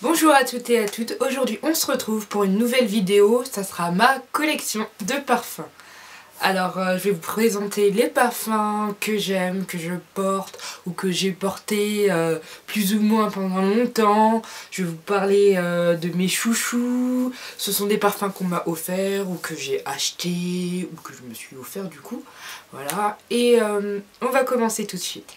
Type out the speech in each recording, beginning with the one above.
Bonjour à toutes et à toutes, aujourd'hui on se retrouve pour une nouvelle vidéo, ça sera ma collection de parfums. Alors je vais vous présenter les parfums que j'aime, que je porte ou que j'ai porté plus ou moins pendant longtemps. Je vais vous parler de mes chouchous, ce sont des parfums qu'on m'a offerts ou que j'ai achetés ou que je me suis offert du coup. Voilà, et on va commencer tout de suite.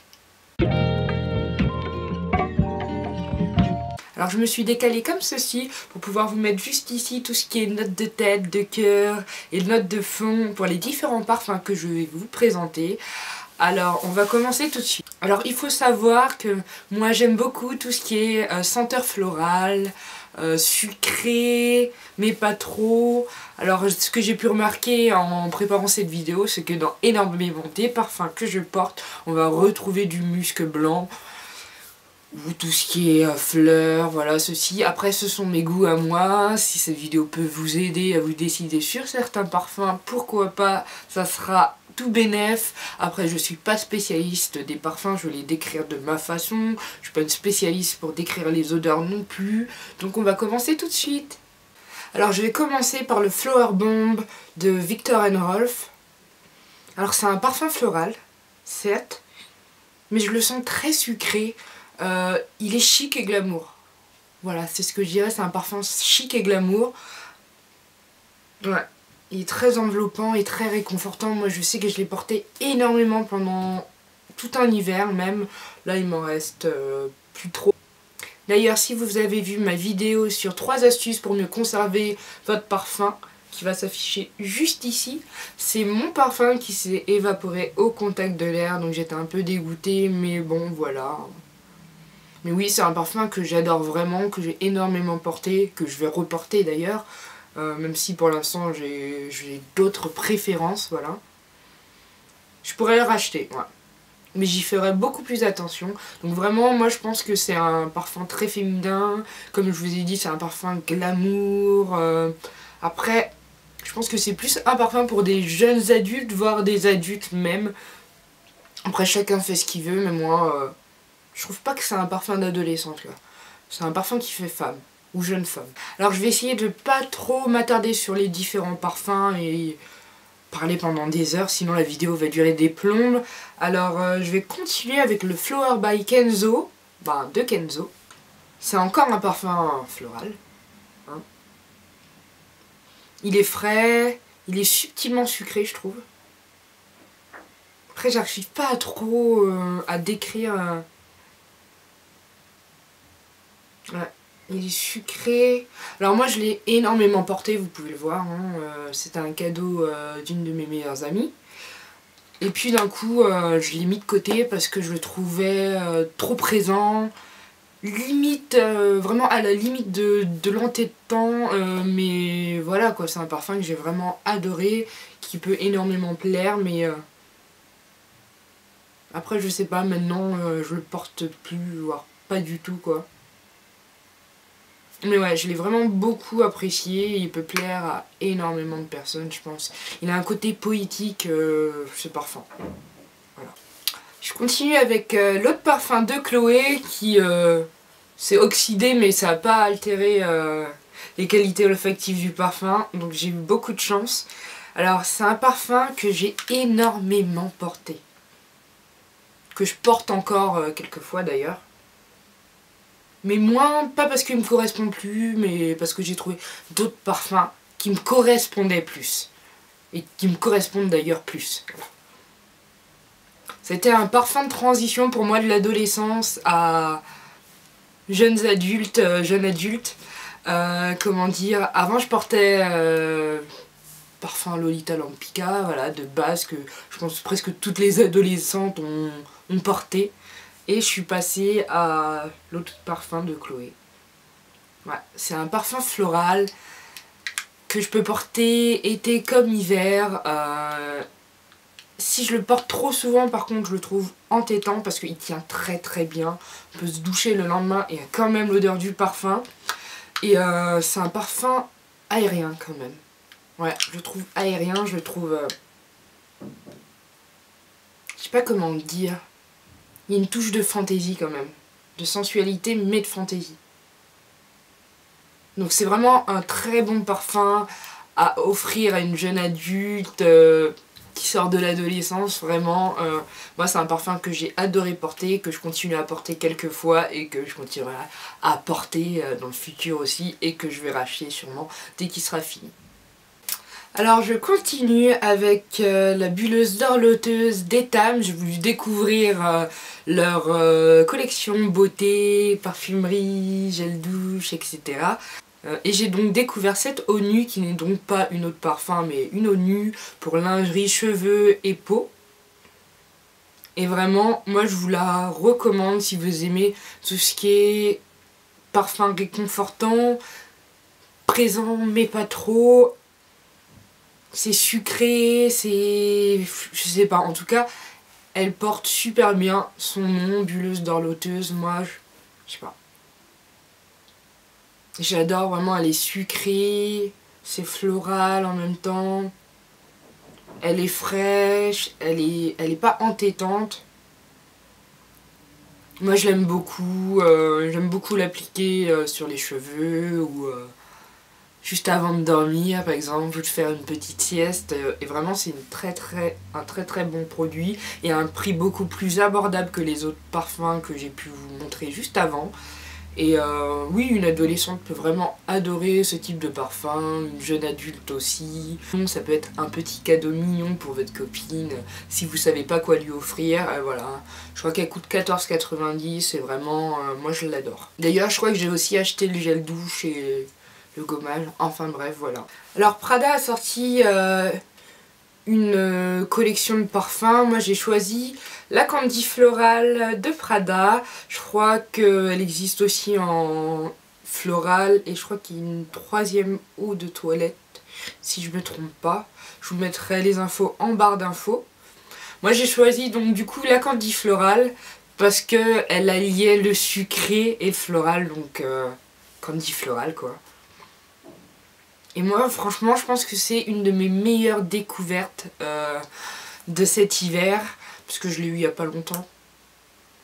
Alors je me suis décalée comme ceci pour pouvoir vous mettre juste ici tout ce qui est notes de tête, de cœur et notes de fond pour les différents parfums que je vais vous présenter. Alors on va commencer tout de suite. Alors il faut savoir que moi j'aime beaucoup tout ce qui est senteur florale, sucré, mais pas trop. Alors ce que j'ai pu remarquer en préparant cette vidéo, c'est que dans énormément des parfums que je porte, on va retrouver du musc blanc. Ou tout ce qui est fleurs, voilà ceci. Après ce sont mes goûts à moi, si cette vidéo peut vous aider à vous décider sur certains parfums, pourquoi pas, ça sera tout bénef. Après je suis pas spécialiste des parfums, je vais les décrire de ma façon, je suis pas une spécialiste pour décrire les odeurs non plus, donc on va commencer tout de suite. Alors je vais commencer par le Flower Bomb de Viktor & Rolf. Alors c'est un parfum floral, certes, mais je le sens très sucré. Il est chic et glamour. Voilà, c'est ce que je dirais, c'est un parfum chic et glamour. Ouais, il est très enveloppant et très réconfortant. Moi je sais que je l'ai porté énormément pendant tout un hiver même. Là il m'en reste plus trop. D'ailleurs si vous avez vu ma vidéo sur 3 astuces pour mieux conserver votre parfum, qui va s'afficher juste ici, c'est mon parfum qui s'est évaporé au contact de l'air, donc j'étais un peu dégoûtée, mais bon voilà. Mais oui, c'est un parfum que j'adore vraiment, que j'ai énormément porté, que je vais reporter d'ailleurs, même si pour l'instant j'ai d'autres préférences, voilà. Je pourrais le racheter, ouais. Mais j'y ferai beaucoup plus attention. Donc vraiment, moi je pense que c'est un parfum très féminin. Comme je vous ai dit, c'est un parfum glamour. Après, je pense que c'est plus un parfum pour des jeunes adultes, voire des adultes même. Après, chacun fait ce qu'il veut, mais moi... je trouve pas que c'est un parfum d'adolescente là. C'est un parfum qui fait femme ou jeune femme. Alors je vais essayer de pas trop m'attarder sur les différents parfums et parler pendant des heures, sinon la vidéo va durer des plombes. Alors je vais continuer avec le Flower by Kenzo, de Kenzo. C'est encore un parfum floral. Hein. Il est frais, il est subtilement sucré je trouve. Après j'arrive pas trop à décrire... Ouais, il est sucré. Alors moi je l'ai énormément porté, vous pouvez le voir. Hein. C'était un cadeau d'une de mes meilleures amies. Et puis d'un coup je l'ai mis de côté parce que je le trouvais trop présent. Limite, vraiment à la limite de l'entêtant. Mais voilà quoi, c'est un parfum que j'ai vraiment adoré. Qui peut énormément plaire. Mais après je sais pas, maintenant je le porte plus, voire pas du tout quoi. Mais ouais, je l'ai vraiment beaucoup apprécié, il peut plaire à énormément de personnes je pense. Il a un côté poétique, ce parfum. Voilà. Je continue avec l'autre parfum de Chloé qui s'est oxydé mais ça n'a pas altéré les qualités olfactives du parfum. Donc j'ai eu beaucoup de chance. Alors c'est un parfum que j'ai énormément porté. Que je porte encore quelques fois d'ailleurs. Mais moins, pas parce qu'il me correspond plus, mais parce que j'ai trouvé d'autres parfums qui me correspondaient plus. Et qui me correspondent d'ailleurs plus. Voilà. C'était un parfum de transition pour moi de l'adolescence à jeunes adultes, jeune adulte. Comment dire, avant je portais parfum Lolita Lempicka, voilà, de base que je pense presque toutes les adolescentes ont porté. Et je suis passée à l'autre parfum de Chloé. Ouais, c'est un parfum floral que je peux porter été comme hiver. Si je le porte trop souvent, par contre, je le trouve entêtant parce qu'il tient très très bien. On peut se doucher le lendemain et il y a quand même l'odeur du parfum. Et c'est un parfum aérien quand même. Ouais, je le trouve aérien, je le trouve... je sais pas comment dire. Il y a une touche de fantaisie quand même. De sensualité, mais de fantaisie. Donc c'est vraiment un très bon parfum à offrir à une jeune adulte qui sort de l'adolescence. Vraiment, moi c'est un parfum que j'ai adoré porter, que je continue à porter quelques fois et que je continuerai à porter dans le futur aussi, et que je vais racheter sûrement dès qu'il sera fini. Alors je continue avec la bulleuse dorloteuse d'Etam. J'ai voulu découvrir leur collection beauté, parfumerie, gel douche, etc. Et j'ai donc découvert cette eau nue qui n'est donc pas une eau de parfum mais une eau nue pour lingerie, cheveux et peau. Et vraiment, moi je vous la recommande si vous aimez tout ce qui est parfum réconfortant, présent mais pas trop. C'est sucré, c'est... je sais pas, en tout cas, elle porte super bien son nom, bulleuse dorloteuse. Moi, je sais pas. J'adore vraiment, elle est sucrée, c'est floral en même temps. Elle est fraîche, elle est pas entêtante. Moi je l'aime beaucoup, j'aime beaucoup l'appliquer sur les cheveux ou juste avant de dormir par exemple, ou de faire une petite sieste. Et vraiment c'est un très bon produit et à un prix beaucoup plus abordable que les autres parfums que j'ai pu vous montrer juste avant. Et oui, une adolescente peut vraiment adorer ce type de parfum, une jeune adulte aussi. Ça peut être un petit cadeau mignon pour votre copine, si vous savez pas quoi lui offrir, voilà. Je crois qu'elle coûte 14,90 et vraiment, moi je l'adore. D'ailleurs, je crois que j'ai aussi acheté le gel douche et le gommage, enfin bref, voilà. Alors Prada a sorti une collection de parfums. Moi j'ai choisi la Candy Floral de Prada. Je crois qu'elle existe aussi en floral et je crois qu'il y a une troisième eau de toilette si je me trompe pas. Je vous mettrai les infos en barre d'infos. Moi j'ai choisi donc du coup la Candy Floral parce que elle alliait le sucré et floral, donc Candy Floral quoi. Et moi franchement je pense que c'est une de mes meilleures découvertes de cet hiver, parce que je l'ai eu il y a pas longtemps.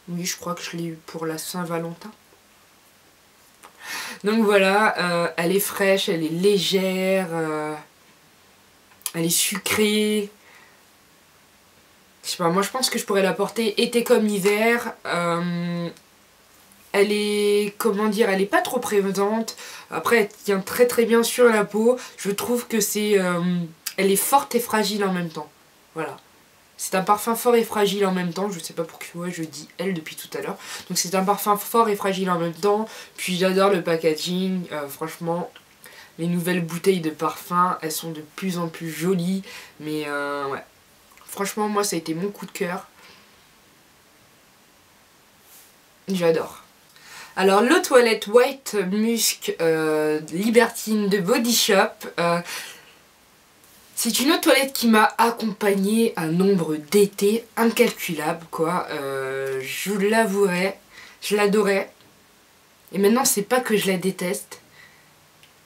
Oui, je crois que je l'ai eu pour la Saint-Valentin. Donc voilà, elle est fraîche, elle est légère, elle est sucrée. Je sais pas, moi je pense que je pourrais la porter été comme hiver. Elle est, comment dire, elle est pas trop présente. Après, elle tient très bien sur la peau. Je trouve que c'est, elle est forte et fragile en même temps. Voilà. C'est un parfum fort et fragile en même temps. Je sais pas pourquoi je dis elle depuis tout à l'heure. Donc c'est un parfum fort et fragile en même temps. Puis j'adore le packaging. Franchement, les nouvelles bouteilles de parfum, elles sont de plus en plus jolies. Mais ouais. Franchement, moi ça a été mon coup de cœur. J'adore. Alors l'eau toilette White Musk Libertine de Body Shop, c'est une eau toilette qui m'a accompagnée un nombre d'étés incalculable quoi. Je l'avouerai, je l'adorais. Et maintenant c'est pas que je la déteste,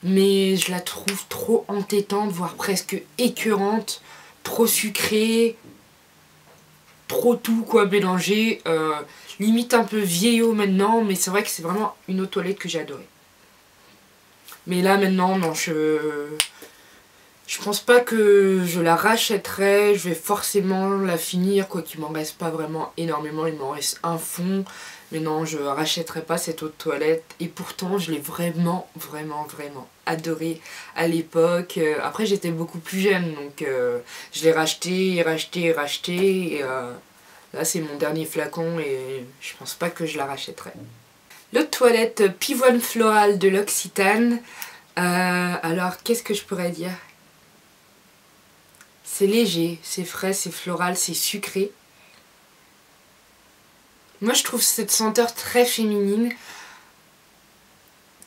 mais je la trouve trop entêtante, voire presque écœurante, trop sucrée, trop tout quoi mélangé. Limite un peu vieillot maintenant, mais c'est vrai que c'est vraiment une eau toilette que j'ai adorée. Mais là maintenant, non, je pense pas que je la rachèterai. Je vais forcément la finir, quoi qu'il m'en reste pas vraiment énormément. Il m'en reste un fond. Mais non, je rachèterai pas cette eau de toilette. Et pourtant, je l'ai vraiment adorée à l'époque. Après, j'étais beaucoup plus jeune, donc je l'ai racheté. Et là, c'est mon dernier flacon et je pense pas que je la rachèterai. L'eau de toilette Pivoine Florale de l'Occitane. Alors, qu'est-ce que je pourrais dire? C'est léger, c'est frais, c'est floral, c'est sucré. Moi, je trouve cette senteur très féminine,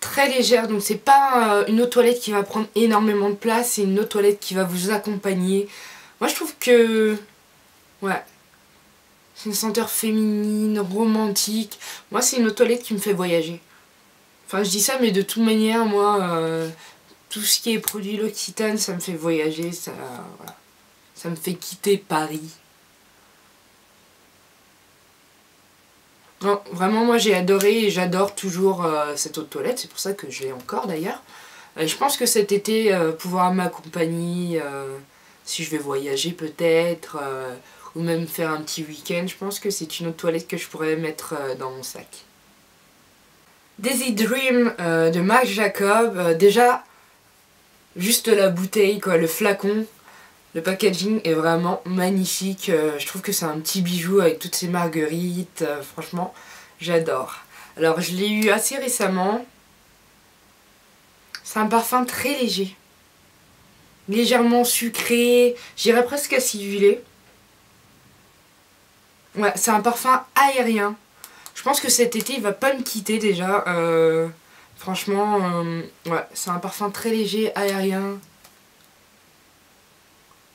très légère. Donc, c'est pas une eau de toilette qui va prendre énormément de place, c'est une eau de toilette qui va vous accompagner. Moi, je trouve que... ouais. C'est une senteur féminine, romantique. Moi, c'est une eau de toilette qui me fait voyager. Enfin, je dis ça, mais de toute manière, moi, tout ce qui est produit L'Occitane, ça me fait voyager. Ça, voilà. Ça me fait quitter Paris. Non, vraiment moi j'ai adoré et j'adore toujours cette eau de toilette, c'est pour ça que je l'ai encore d'ailleurs. Je pense que cet été, pouvoir m'accompagner, si je vais voyager peut-être, ou même faire un petit week-end, je pense que c'est une eau de toilette que je pourrais mettre dans mon sac. Daisy Dream de Marc Jacob, déjà, juste la bouteille, quoi, le flacon, le packaging est vraiment magnifique. Je trouve que c'est un petit bijou avec toutes ces marguerites, franchement, j'adore. Alors je l'ai eu assez récemment. C'est un parfum très léger, légèrement sucré, j'irais presque acidulé. Ouais, c'est un parfum aérien. Je pense que cet été il va pas me quitter déjà. Franchement, ouais, c'est un parfum très léger, aérien.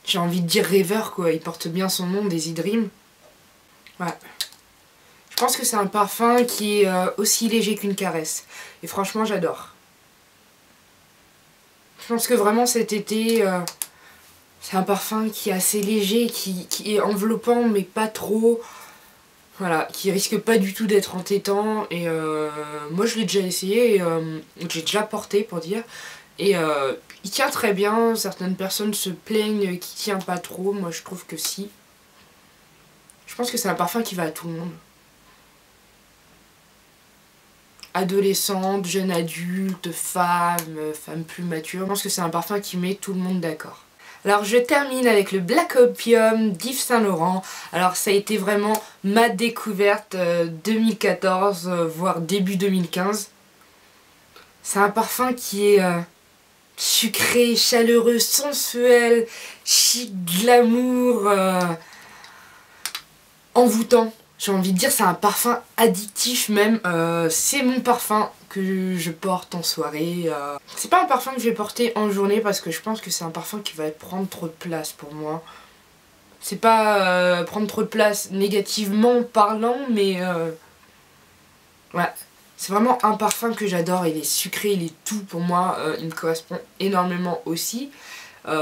J'ai envie de dire rêveur quoi, il porte bien son nom, Daisy Dream. Ouais. Je pense que c'est un parfum qui est aussi léger qu'une caresse. Et franchement j'adore. Je pense que vraiment cet été, c'est un parfum qui est assez léger, qui est enveloppant mais pas trop. Voilà, qui risque pas du tout d'être entêtant. Et moi je l'ai déjà essayé, j'ai déjà porté pour dire. Et il tient très bien, certaines personnes se plaignent qu'il tient pas trop, moi je trouve que si. Je pense que c'est un parfum qui va à tout le monde. Adolescente, jeune adulte, femme plus mature. Je pense que c'est un parfum qui met tout le monde d'accord. Alors je termine avec le Black Opium d'Yves Saint Laurent. Alors ça a été vraiment ma découverte 2014, voire début 2015. C'est un parfum qui est sucré, chaleureux, sensuel, chic, glamour, envoûtant. J'ai envie de dire c'est un parfum addictif même. C'est mon parfum que je porte en soirée. C'est pas un parfum que je vais porter en journée parce que je pense que c'est un parfum qui va prendre trop de place pour moi. C'est pas prendre trop de place négativement parlant, mais ouais. C'est vraiment un parfum que j'adore, il est sucré, il est tout pour moi, il me correspond énormément aussi. Ouais.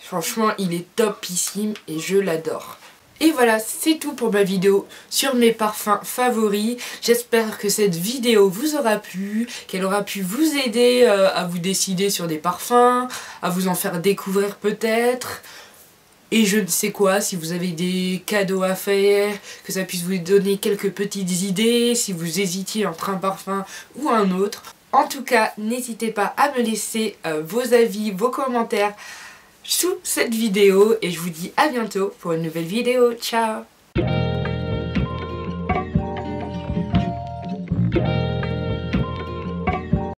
Franchement, il est topissime et je l'adore. Et voilà, c'est tout pour ma vidéo sur mes parfums favoris. J'espère que cette vidéo vous aura plu, qu'elle aura pu vous aider à vous décider sur des parfums, à vous en faire découvrir peut-être. Et je ne sais quoi, si vous avez des cadeaux à faire, que ça puisse vous donner quelques petites idées, si vous hésitiez entre un parfum ou un autre. En tout cas, n'hésitez pas à me laisser vos avis, vos commentaires sous cette vidéo et je vous dis à bientôt pour une nouvelle vidéo. Ciao!